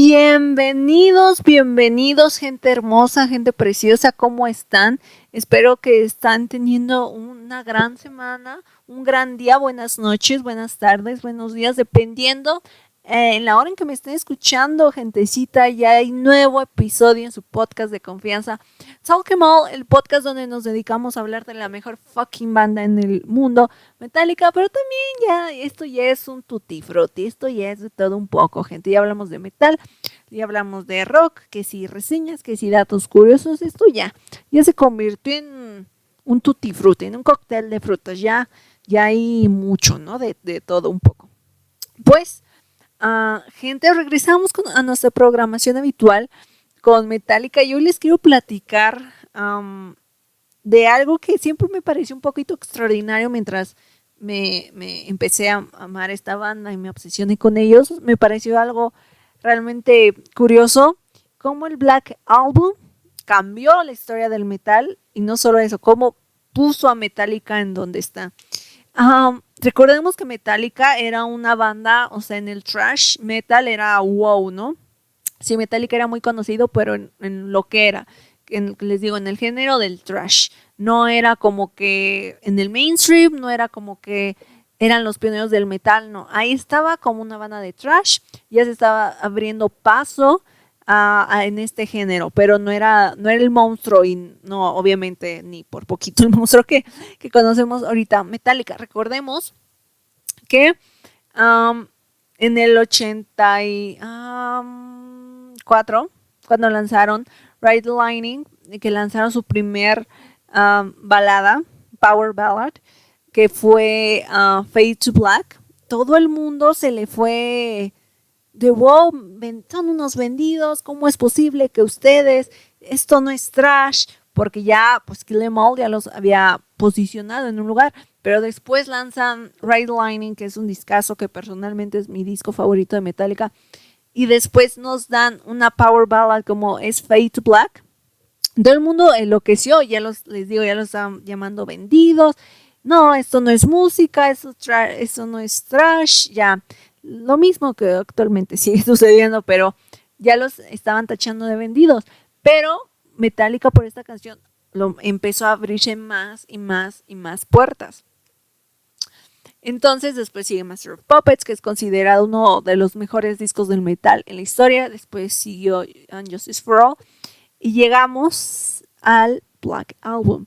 Bienvenidos, gente hermosa, gente preciosa, ¿cómo están? Espero que están teniendo una gran semana, un gran día, buenas noches, buenas tardes, buenos días, dependiendo en la hora en que me estén escuchando, gentecita. Ya hay nuevo episodio en su podcast de confianza, Talk 'Em All, el podcast donde nos dedicamos a hablar de la mejor fucking banda en el mundo, Metallica, pero también esto ya es un tutti frutti, esto ya es de todo un poco, gente. Ya hablamos de metal, ya hablamos de rock, que si reseñas, que si datos curiosos, esto ya se convirtió en un tutti frutti, en un cóctel de frutas, ya hay mucho, ¿no? De todo un poco. Pues, gente, regresamos a nuestra programación habitual con Metallica y hoy les quiero platicar de algo que siempre me pareció un poquito extraordinario mientras me empecé a amar esta banda y me obsesioné con ellos. Me pareció algo realmente curioso, cómo el Black Album cambió la historia del metal, y no solo eso, cómo puso a Metallica en donde está. Recordemos que Metallica era una banda, o sea, en el thrash metal era wow, ¿no? Sí, Metallica era muy conocido, pero en lo que era, les digo, en el género del thrash. No era como que en el mainstream, no era como que eran los pioneros del metal, no. Ahí estaba como una banda de thrash, ya se estaba abriendo paso en este género, pero no era el monstruo, y no, obviamente, ni por poquito el monstruo que conocemos ahorita. Metallica, recordemos que en el 84, cuando lanzaron Ride the Lightning, que lanzaron su primer balada, Power Ballad, que fue Fade to Black, todo el mundo se le fue de wow, son unos vendidos, ¿cómo es posible que ustedes, esto no es trash? Porque ya, pues Kill 'Em All ya los había posicionado en un lugar, pero después lanzan Ride the Lightning, que es un discazo que personalmente es mi disco favorito de Metallica, y después nos dan una power ballad como es Fade to Black. Todo el mundo enloqueció, les digo, ya los estaban llamando vendidos. No, esto no es música, eso no es trash, ya. Lo mismo que actualmente sigue sucediendo, pero ya los estaban tachando de vendidos. Pero Metallica, por esta canción, empezó a abrirse más y más y más puertas. Entonces después sigue Master of Puppets, que es considerado uno de los mejores discos del metal en la historia. Después siguió Justice for All y llegamos al Black Album,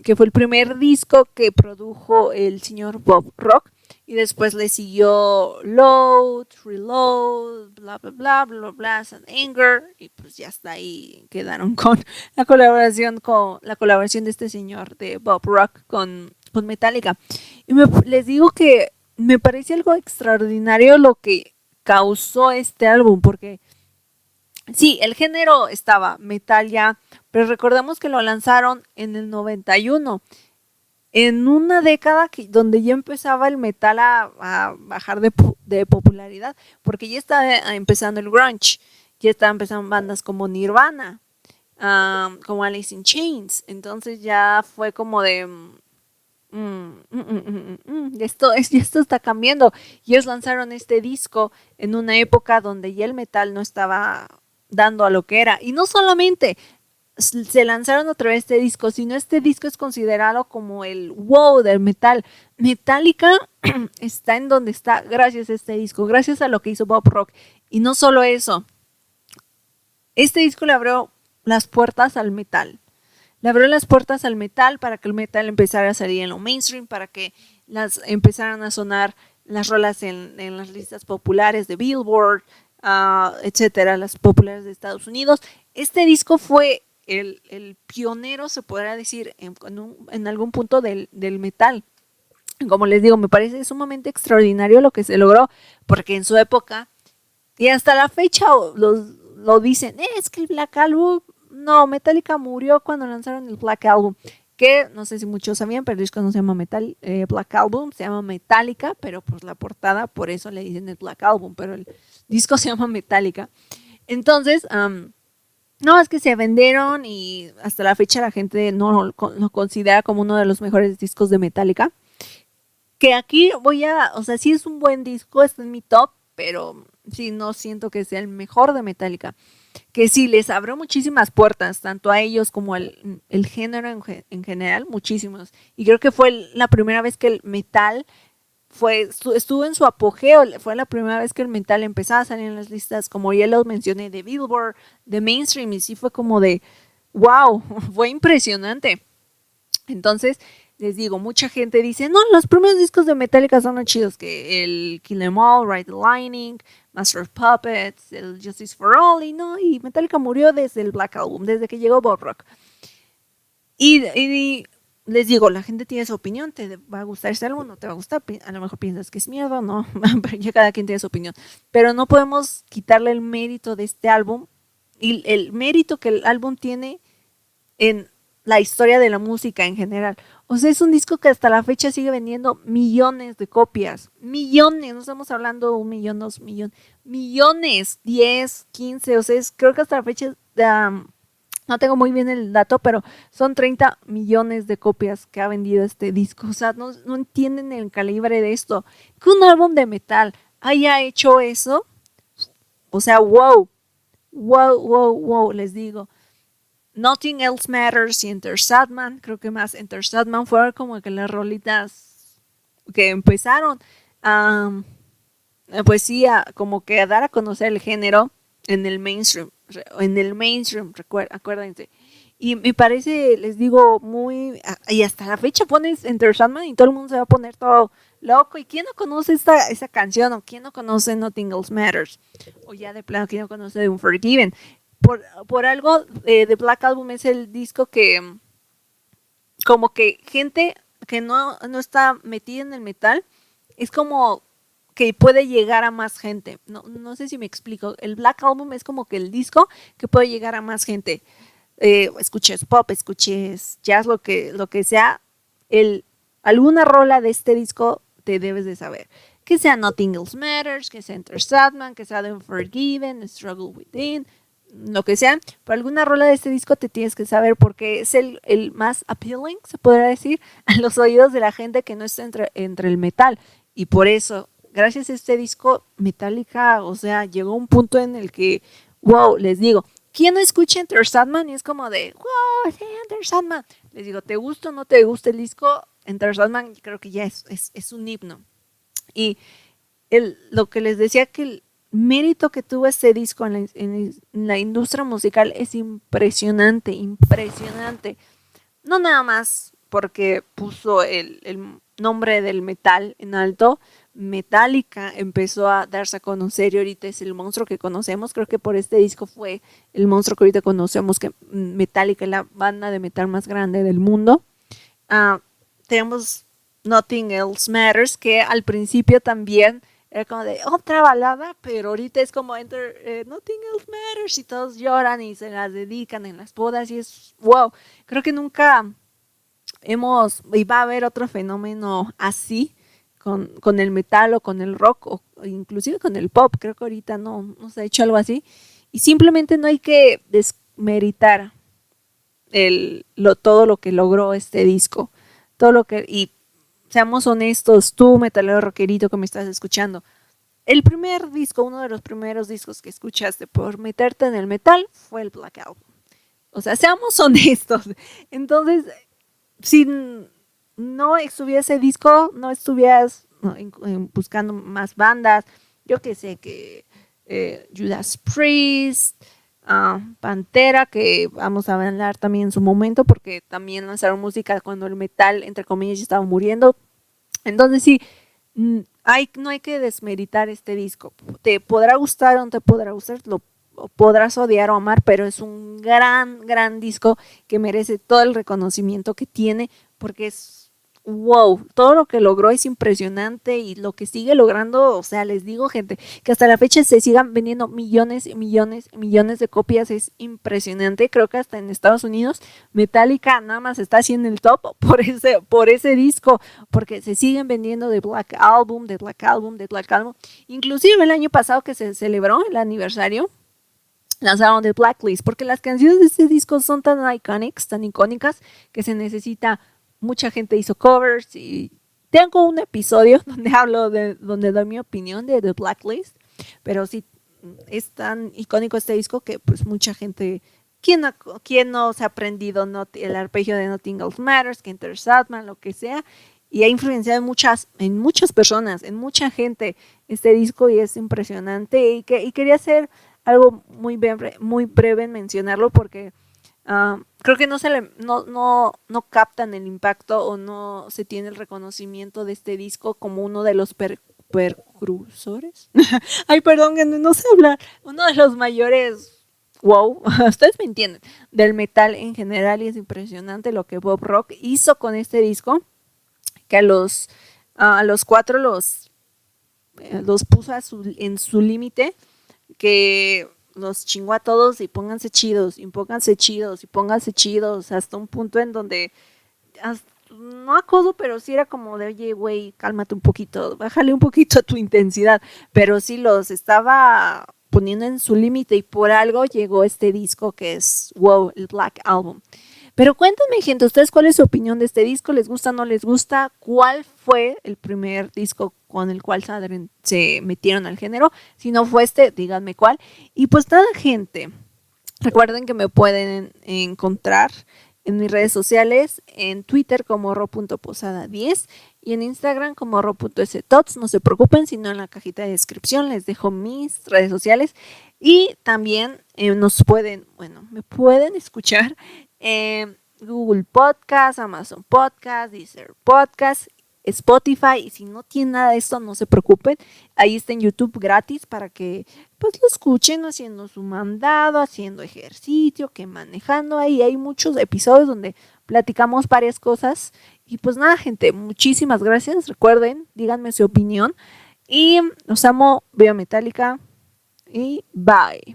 que fue el primer disco que produjo el señor Bob Rock. Y después le siguió Load, Reload, bla bla bla bla bla, and Anger, y pues ya está, ahí quedaron con la colaboración de este señor de Bob Rock con Metallica. Y les digo que me parece algo extraordinario lo que causó este álbum, porque sí, el género estaba metal ya, pero recordemos que lo lanzaron en el 91, en una década donde ya empezaba el metal a bajar de popularidad, porque ya estaba empezando el grunge, ya estaban empezando bandas como Nirvana, como Alice in Chains. Entonces ya fue como de esto está cambiando, y ellos lanzaron este disco en una época donde ya el metal no estaba dando a lo que era, y no solamente se lanzaron otra vez este disco, sino este disco es considerado como el wow del metal. Metallica está en donde está gracias a este disco, gracias a lo que hizo Bob Rock. Y no solo eso, este disco le abrió las puertas al metal. Le abrió las puertas al metal para que el metal empezara a salir en lo mainstream, para que empezaran a sonar las rolas en las listas populares de Billboard, etcétera, las populares de Estados Unidos. Este disco fue el pionero, se podrá decir, en algún punto del metal. Como les digo, me parece sumamente extraordinario lo que se logró, porque en su época, y hasta la fecha lo dicen, es que el Black Album, no, Metallica murió cuando lanzaron el Black Album, que no sé si muchos sabían, pero el disco no se llama Black Album, se llama Metallica, pero por la portada, por eso le dicen el Black Album, pero el disco se llama Metallica. Entonces, no, es que se vendieron y hasta la fecha la gente no lo considera como uno de los mejores discos de Metallica. Que aquí o sea, sí es un buen disco, está en mi top, pero sí, no siento que sea el mejor de Metallica. Que sí, les abrió muchísimas puertas, tanto a ellos como el género en general, muchísimos. Y creo que fue la primera vez que el metal estuvo en su apogeo, fue la primera vez que el metal empezaba a salir en las listas, como ya lo mencioné, de Billboard, de Mainstream, y sí fue como de, wow, fue impresionante. Entonces, les digo, mucha gente dice, no, los primeros discos de Metallica son los chidos, que el Kill 'Em All, Ride the Lightning, Master of Puppets, el Justice for All, y Metallica murió desde el Black Album, desde que llegó Bob Rock. Y les digo, la gente tiene su opinión, te va a gustar este álbum, no te va a gustar, a lo mejor piensas que es mierda, no, pero ya cada quien tiene su opinión. Pero no podemos quitarle el mérito de este álbum y el mérito que el álbum tiene en la historia de la música en general. O sea, es un disco que hasta la fecha sigue vendiendo millones de copias. Millones, no estamos hablando de 1 millón, 2 millones. Millones, 10, 15, o sea, creo que hasta la fecha, no tengo muy bien el dato, pero son 30 millones de copias que ha vendido este disco. O sea, no entienden el calibre de esto. Que un álbum de metal haya hecho eso, o sea, wow, les digo. Nothing Else Matters y Enter Sandman, creo que más Enter Sandman fueron como que las rolitas que empezaron pues sí, como que a dar a conocer el género en el mainstream, acuérdense. Y me parece, les digo, y hasta la fecha pones Enter Sandman y todo el mundo se va a poner todo loco. ¿Y quién no conoce esa canción? ¿O quién no conoce Nothing Else Matters? O ya de plano, ¿quién no conoce The Unforgiven? Por algo, The Black Album es el disco que como que gente que no está metida en el metal, es como que puede llegar a más gente. No sé si me explico. El Black Album es como que el disco que puede llegar a más gente. Escuches pop, escuches jazz, lo que sea, alguna rola de este disco te debes de saber. Que sea Nothing Else Matters, que sea Enter Sandman, que sea The Unforgiven, Struggle Within, lo que sea, pero alguna rola de este disco te tienes que saber porque es el más appealing, se podría decir, a los oídos de la gente que no está entre el metal. Y por eso, gracias a este disco, Metallica, o sea, llegó a un punto en el que, wow, les digo, ¿quién no escucha Enter Sandman? Y es como de, wow, Enter Sandman. Les digo, ¿te gusta o no te gusta el disco? Enter Sandman creo que ya es un himno. Y lo que les decía, que el mérito que tuvo este disco en la industria musical es impresionante. No nada más porque puso el nombre del metal en alto. Metallica empezó a darse a conocer y ahorita es el monstruo que conocemos. Creo que por este disco fue el monstruo que ahorita conocemos, que Metallica es la banda de metal más grande del mundo. Tenemos Nothing Else Matters, que al principio también era como de otra balada, pero ahorita es como Nothing Else Matters y todos lloran y se las dedican en las bodas y es wow. Creo que nunca va a haber otro fenómeno así con el metal o con el rock o inclusive con el pop. Creo que ahorita no se ha hecho algo así y simplemente no hay que desmeritar todo lo que logró este disco, todo lo que, y seamos honestos, tú metalero rockerito que me estás escuchando, el primer disco, uno de los primeros discos que escuchaste por meterte en el metal fue el Black Album. O sea, seamos honestos. Entonces, si no estuviese disco, no estuvieras buscando más bandas, yo que sé, que Judas Priest, Pantera, que vamos a hablar también en su momento, porque también lanzaron música cuando el metal, entre comillas, ya estaba muriendo. Entonces sí, no hay que desmeritar este disco. Te podrá gustar o no te podrá gustar, lo podrás odiar o amar, pero es un gran disco que merece todo el reconocimiento que tiene, porque es wow, todo lo que logró es impresionante y lo que sigue logrando, o sea, les digo, gente, que hasta la fecha se sigan vendiendo millones de copias, es impresionante. Creo que hasta en Estados Unidos Metallica nada más está así en el top por ese disco, porque se siguen vendiendo de Black Album. Inclusive el año pasado que se celebró el aniversario, lanzaron The Blacklist, porque las canciones de este disco son tan icónicas, que se necesita. Mucha gente hizo covers y tengo un episodio donde donde doy mi opinión de The Blacklist, Pero sí, es tan icónico este disco que pues mucha gente, ¿quién no se ha aprendido el arpegio de Nothing Else Matters, que Enter Sandman, lo que sea? Y ha influenciado en muchas personas, en mucha gente este disco y es impresionante. Y quería hacer algo muy breve en mencionarlo porque creo que no captan el impacto o no se tiene el reconocimiento de este disco como uno de los percursores. Ay, perdón, que no sé hablar. Uno de los mayores, wow, ustedes me entienden, del metal en general, y es impresionante lo que Bob Rock hizo con este disco, que a los cuatro los puso en su límite, que los chingó a todos y pónganse chidos, y pónganse chidos, y pónganse chidos, hasta un punto en donde, no acoso, pero sí era como de, oye, güey, cálmate un poquito, bájale un poquito a tu intensidad, pero sí los estaba poniendo en su límite y por algo llegó este disco que es, wow, el Black Album. Pero cuéntenme, gente, ¿ustedes cuál es su opinión de este disco? ¿Les gusta, no les gusta? ¿Cuál fue el primer disco con el cual se metieron al género? Si no fue este, díganme cuál. Y pues nada, gente, recuerden que me pueden encontrar en mis redes sociales, en Twitter como ro.posada10 y en Instagram como ro.stots. No se preocupen, sino en la cajita de descripción les dejo mis redes sociales. Y también me pueden escuchar en Google Podcast, Amazon Podcast, Deezer Podcast, Spotify. Y si no tienen nada de esto, no se preocupen. Ahí está en YouTube gratis para que pues lo escuchen haciendo su mandado, haciendo ejercicio, que manejando. Ahí hay muchos episodios donde platicamos varias cosas. Y pues nada, gente, muchísimas gracias. Recuerden, díganme su opinión. Y los amo, veo Metallica. Y bye.